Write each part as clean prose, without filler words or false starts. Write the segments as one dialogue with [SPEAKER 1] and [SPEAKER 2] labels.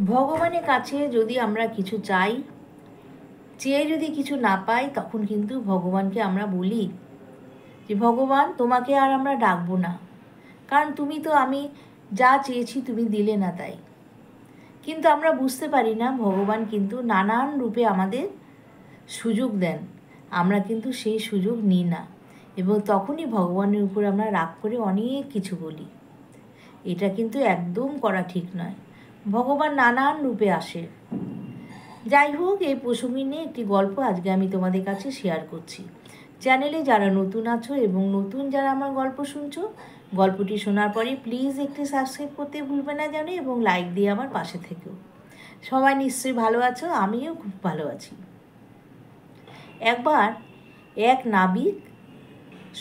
[SPEAKER 1] ভগবানের কাছে যদি আমরা কিছু চাই, চেয়ে যদি কিছু না পাই, তখন কিন্তু ভগবানকে আমরা বলি যে ভগবান তোমাকে আর আমরা ডাকবো না, কারণ তুমি তো আমি যা চেয়েছি তুমি দিলে না তাই। কিন্তু আমরা বুঝতে পারি না ভগবান কিন্তু নানান রূপে আমাদের সুযোগ দেন, আমরা কিন্তু সেই সুযোগ নিই না, এবং তখনই ভগবানের উপর আমরা রাগ করে অনেক কিছু বলি। এটা কিন্তু একদম করা ঠিক নয়। ভগবান নানান রূপে আসে। যাই হোক, এই প্রসঙ্গে নিয়ে একটি গল্প আজকে আমি তোমাদের কাছে শেয়ার করছি। চ্যানেলে যারা নতুন আছো এবং নতুন যারা আমার গল্প শুনছো, গল্পটি শোনার পরে প্লিজ একটি সাবস্ক্রাইব করতে ভুলবে না জানো, এবং লাইক দিয়ে আমার পাশে থেকেও। সবাই নিশ্চয়ই ভালো আছো, আমিও খুব ভালো আছি। একবার এক নাবিক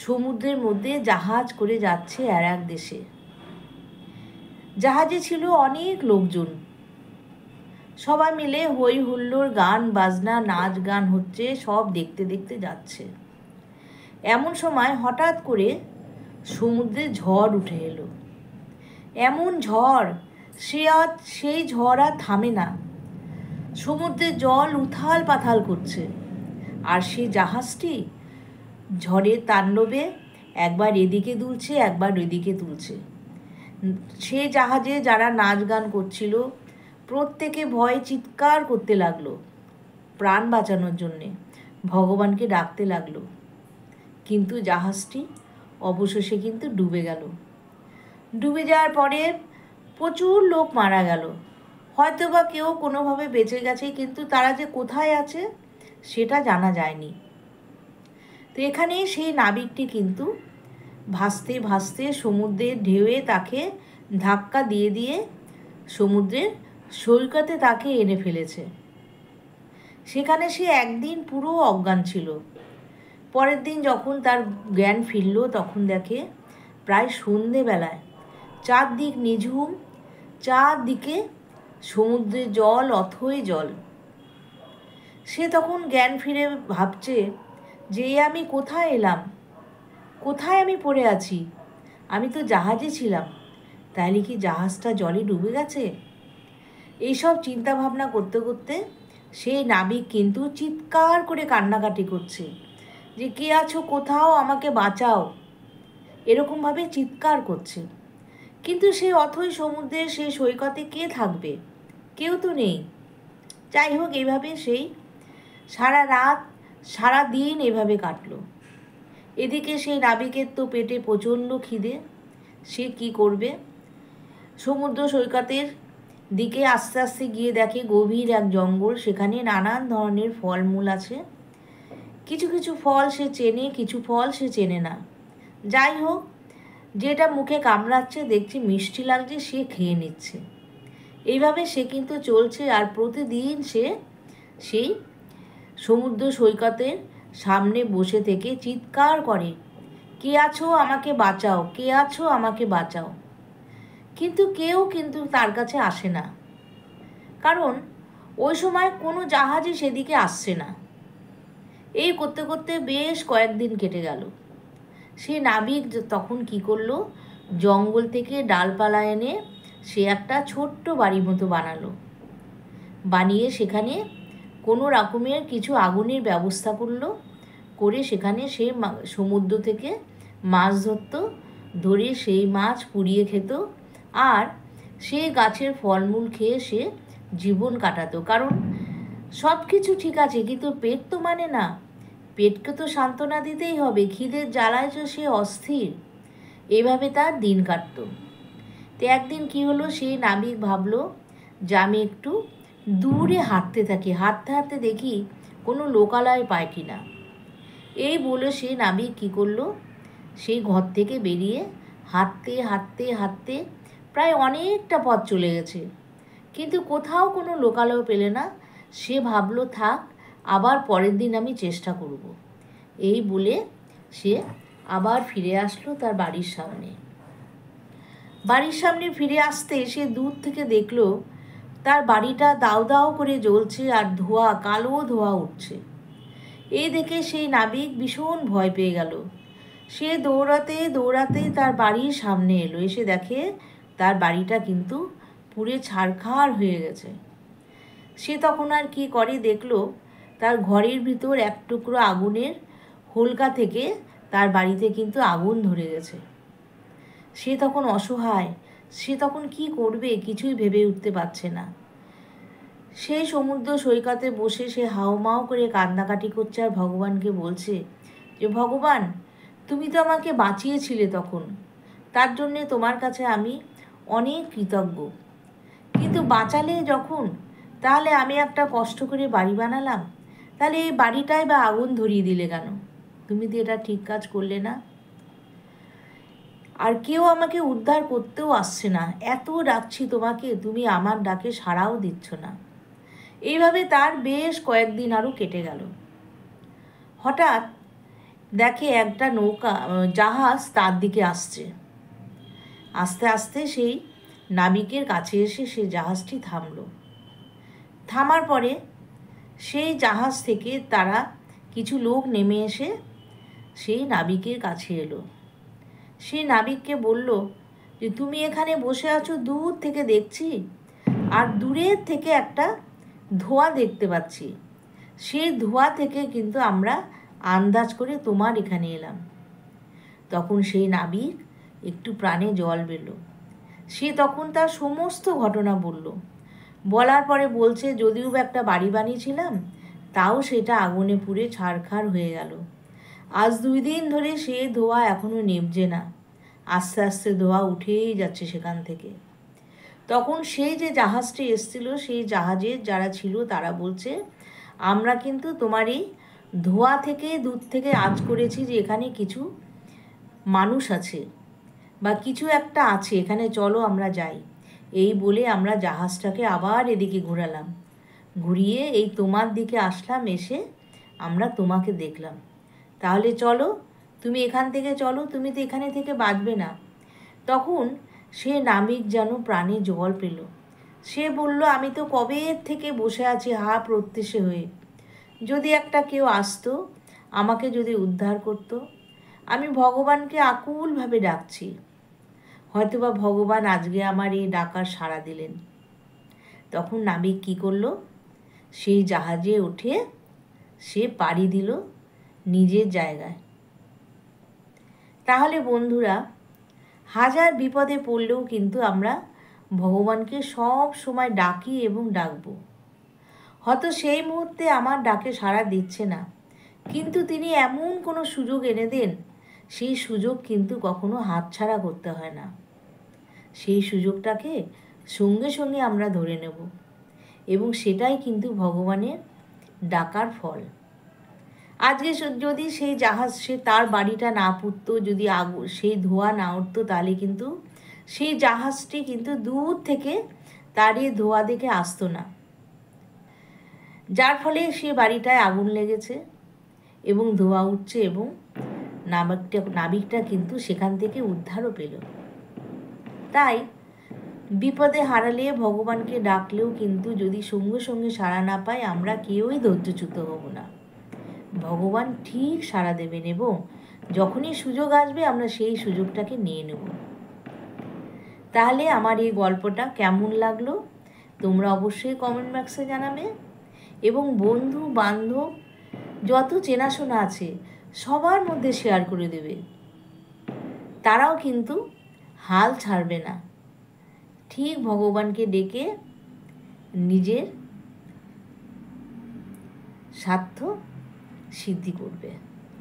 [SPEAKER 1] সমুদ্রের মধ্যে জাহাজ করে যাচ্ছে আর এক দেশে। জাহাজে ছিল অনেক লোকজন, সবাই মিলে হই হুল্লোড়, গান বাজনা, নাচ গান হচ্ছে, সব দেখতে দেখতে যাচ্ছে। এমন সময় হঠাৎ করে সমুদ্রে ঝড় উঠে এলো। এমন ঝড়, সেই ঝড় আর থামে না। সমুদ্রের জল উথাল পাথাল করছে, আর সেই জাহাজটি ঝড়ের তাণ্ডবে একবার এদিকে দুলছে, একবার ওইদিকে তুলছে। সেই জাহাজে যারা নাচ গান করছিল প্রত্যেকে ভয়ে চিৎকার করতে লাগলো, প্রাণ বাঁচানোর জন্যে ভগবানকে ডাকতে লাগলো। কিন্তু জাহাজটি অবশেষে কিন্তু ডুবে গেল। ডুবে যাওয়ার পরে প্রচুর লোক মারা গেল। হয়তো বা কেউ কোনোভাবে বেঁচে গেছে, কিন্তু তারা যে কোথায় আছে সেটা জানা যায়নি। তো এখানে সেই নাবিকটি কিন্তু ভাসতে ভাসতে সমুদ্রের ঢেউয়ে তাকে ধাক্কা দিয়ে দিয়ে সমুদ্রের সৈকতে তাকে এনে ফেলেছে। সেখানে সে একদিন পুরো অজ্ঞান ছিল। পরের দিন যখন তার জ্ঞান ফিরল, তখন দেখে প্রায় সন্ধেবেলায় চারদিক নিঝুম, চারদিকে সমুদ্রের জল, অথই জল। সে তখন জ্ঞান ফিরে ভাবছে যে আমি কোথায় এলাম, কোথায় আমি পড়ে আছি? আমি তো জাহাজে ছিলাম, তাইলে কি জাহাজটা জলে ডুবে গেছে? এইসব চিন্তা ভাবনা করতে করতে সেই নাবিক কিন্তু চিৎকার করে কান্নাকাটি করছে যে কে আছো, কোথাও আমাকে বাঁচাও, এরকমভাবে চিৎকার করছে। কিন্তু সেই অথই সমুদ্রের সেই সৈকতে কে থাকবে? কেউ তো নেই। যাই হোক, এইভাবে সেই সারা রাত সারা দিন এভাবে কাটলো। এদিকে সেই নাবিকের তো পেটে প্রচণ্ড খিদে, সে কি করবে? সমুদ্র সৈকতের দিকে আস্তে আস্তে গিয়ে দেখে গভীর এক জঙ্গল, সেখানে নানান ধরনের ফলমূল আছে। কিছু কিছু ফল সে চেনে, কিছু ফল সে চেনে না। যাই হোক, যেটা মুখে কামড়াচ্ছে, দেখছে মিষ্টি লাগছে, সে খেয়ে নিচ্ছে। এইভাবে সে কিন্তু চলছে, আর প্রতিদিন সে সেই সমুদ্র সৈকতের সামনে বসে থেকে চিৎকার করে, কে আছো আমাকে বাঁচাও, কে আছো আমাকে বাঁচাও। কিন্তু কেউ কিন্তু তার কাছে আসে না, কারণ ওই সময় কোনো জাহাজই সেদিকে আসছে না। এই করতে করতে বেশ কয়েকদিন কেটে গেল। সে নাবিক তখন কি করলো, জঙ্গল থেকে ডালপালা এনে সে একটা ছোট্ট বাড়ির মতো বানালো। বানিয়ে সেখানে কোনো রকমের কিছু আগুনের ব্যবস্থা করলো, করে সেখানে সে সমুদ্র থেকে মাছ ধরতো, ধরে সেই মাছ পুড়িয়ে খেত, আর সেই গাছের ফলমূল খেয়ে সে জীবন কাটাতো। কারণ সব কিছু ঠিক আছে, কিন্তু পেট তো মানে না, পেটকে তো সান্ত্বনা দিতেই হবে, খিদের জ্বালায় তো সে অস্থির। এভাবে তার দিন কাটতো। তো একদিন কি হলো, সেই নাবিক ভাবলো যে আমি একটু দূরে হাঁটতে থাকি, হাঁটতে হাঁটতে দেখি কোনো লোকালয় পায় কি না। এই বলে সে নাবিক কী করলো, সেই ঘর থেকে বেরিয়ে হাঁটতে হাঁটতে হাঁটতে প্রায় অনেকটা পথ চলে গেছে, কিন্তু কোথাও কোনো লোকালয় পেলে না। সে ভাবলো থাক, আবার পরের দিন আমি চেষ্টা করব। এই বলে সে আবার ফিরে আসলো তার বাড়ির সামনে। বাড়ির সামনে ফিরে আসতে সে দূর থেকে দেখলো তার বাড়িটা দাউ দাউ করে জ্বলছে, আর ধোঁয়া, কালো ধোঁয়া উঠছে। এই দেখে সেই নাবিক ভীষণ ভয় পেয়ে গেল। সে দৌড়াতে দৌড়াতে তার বাড়ির সামনে এলো, এসে দেখে তার বাড়িটা কিন্তু পুড়ে ছারখার হয়ে গেছে। সে তখন আর কি করে, দেখলো তার ঘরের ভিতর এক টুকরো আগুনের হোলকা থেকে তার বাড়িতে কিন্তু আগুন ধরে গেছে। সে তখন অসহায়, সে তখন কি করবে কিছুই ভেবে উঠতে পারছে না। সেই সমুদ্র সৈকতে বসে সে হাউমাউ করে কান্নাকাটি করছে আর ভগবানকে বলছে যে, ভগবান তুমি তো আমাকে বাঁচিয়েছিলে তখন, তার জন্যে তোমার কাছে আমি অনেক কৃতজ্ঞ। কিন্তু বাঁচালে যখন, তাহলে আমি একটা কষ্ট করে বাড়ি বানালাম, তাহলে এই বাড়িটায় বা আগুন ধরিয়ে দিলে কেন? তুমি তো এটা ঠিক কাজ করলে না। আর কেউ আমাকে উদ্ধার করতেও আসছে না, এত ডাকছি তোমাকে, তুমি আমার ডাকে সাড়াও দিচ্ছ না। এইভাবে তার বেশ কয়েকদিন আরও কেটে গেল। হঠাৎ দেখে একটা জাহাজ তার দিকে আসছে। আস্তে আস্তে সেই নাবিকের কাছে এসে সেই জাহাজটি থামল। থামার পরে সেই জাহাজ থেকে তারা কিছু লোক নেমে এসে সেই নাবিকের কাছে এলো। সেই নাবিককে বলল যে, তুমি এখানে বসে আছো, দূর থেকে দেখছি, আর দূরের থেকে একটা ধোঁয়া দেখতে পাচ্ছি। সেই ধোঁয়া থেকে কিন্তু আমরা আন্দাজ করে তোমার এখানে এলাম। তখন সেই নাবিক একটু প্রাণে জল পেল। সে তখন তার সমস্ত ঘটনা বলল। বলার পরে বলছে, যদিও বা একটা বাড়ি বানিয়েছিলাম, তাও সেটা আগুনে পুড়ে ছারখার হয়ে গেল। আজ 2 দিন ধরে সে ধোঁয়া এখনও নিভছে না, আস্তে আস্তে ধোঁয়া উঠেই যাচ্ছে সেখান থেকে। তখন সেই যে জাহাজটি এসেছিল, সেই জাহাজে যারা ছিল তারা বলছে, আমরা কিন্তু তোমার এই ধোঁয়া থেকে দূর থেকে আঁচ করেছি যে এখানে কিছু মানুষ আছে বা কিছু একটা আছে, এখানে চলো আমরা যাই। এই বলে আমরা জাহাজটাকে আবার এদিকে ঘোরালাম, ঘুরিয়ে এই তোমার দিকে আসলাম, এসে আমরা তোমাকে দেখলাম। তাহলে চলো, তুমি এখান থেকে চলো, তুমি তো এখানে থেকে বাঁচবে না। তখন সে নাবিক যেন প্রাণে জল পেল। সে বলল, আমি তো কবে থেকে বসে আছি হা প্রত্যেশে হয়ে, যদি একটা কেউ আসতো, আমাকে যদি উদ্ধার করতো। আমি ভগবানকে আকুলভাবে ডাকছি, হয়তোবা ভগবান আজকে আমার এই ডাকার সাড়া দিলেন। তখন নাবিক কী করলো, সেই জাহাজে উঠে সে পাড়ি দিল নিজের জায়গায়। তাহলে বন্ধুরা, হাজার বিপদে পড়লেও কিন্তু আমরা ভগবানকে সব সময় ডাকি এবং ডাকবো। হয়তো সেই মুহূর্তে আমার ডাকে সাড়া দিচ্ছে না, কিন্তু তিনি এমন কোনো সুযোগ এনে দেন, সেই সুযোগ কিন্তু কখনো হাতছাড়া করতে হয় না। সেই সুযোগটাকে সঙ্গে সঙ্গে আমরা ধরে নেব, এবং সেটাই কিন্তু ভগবানের ডাকার ফল। আজকে যদি সেই জাহাজ, সে তার বাড়িটা না পুড়তো, যদি সেই ধোঁয়া না উঠতো, তাহলে কিন্তু সেই জাহাজটি কিন্তু দূর থেকে তার এই ধোঁয়া দেখে আসতো না, যার ফলে সে বাড়িটায় আগুন লেগেছে এবং ধোঁয়া উঠছে, এবং নাবিকটা কিন্তু সেখান থেকে উদ্ধারও পেল। তাই বিপদে হারালে ভগবানকে ডাকলেও কিন্তু যদি সঙ্গে সঙ্গে সাড়া না পায়, আমরা কেউই ধৈর্যচ্যুত হব না। ভগবান ঠিক সাড়া দেবেন, এবং যখনই সুযোগ আসবে আমরা সেই সুযোগটাকে নিয়ে নেব। তাহলে আমার এই গল্পটা কেমন লাগলো তোমরা অবশ্যই কমেন্ট বক্সে জানাবে, এবং বন্ধু বান্ধব যত চেনাশোনা আছে সবার মধ্যে শেয়ার করে দেবে। তারাও কিন্তু হাল ছাড়বে না, ঠিক ভগবানকে ডেকে নিজের স্বার্থ সিদ্ধি করবে,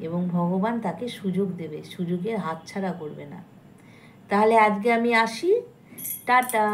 [SPEAKER 1] এবং ভগবান তাকে সুযোগ দেবে, সুযোগের হাতছাড়া করবে না। তাহলে আজকে আমি আসি, টাটা।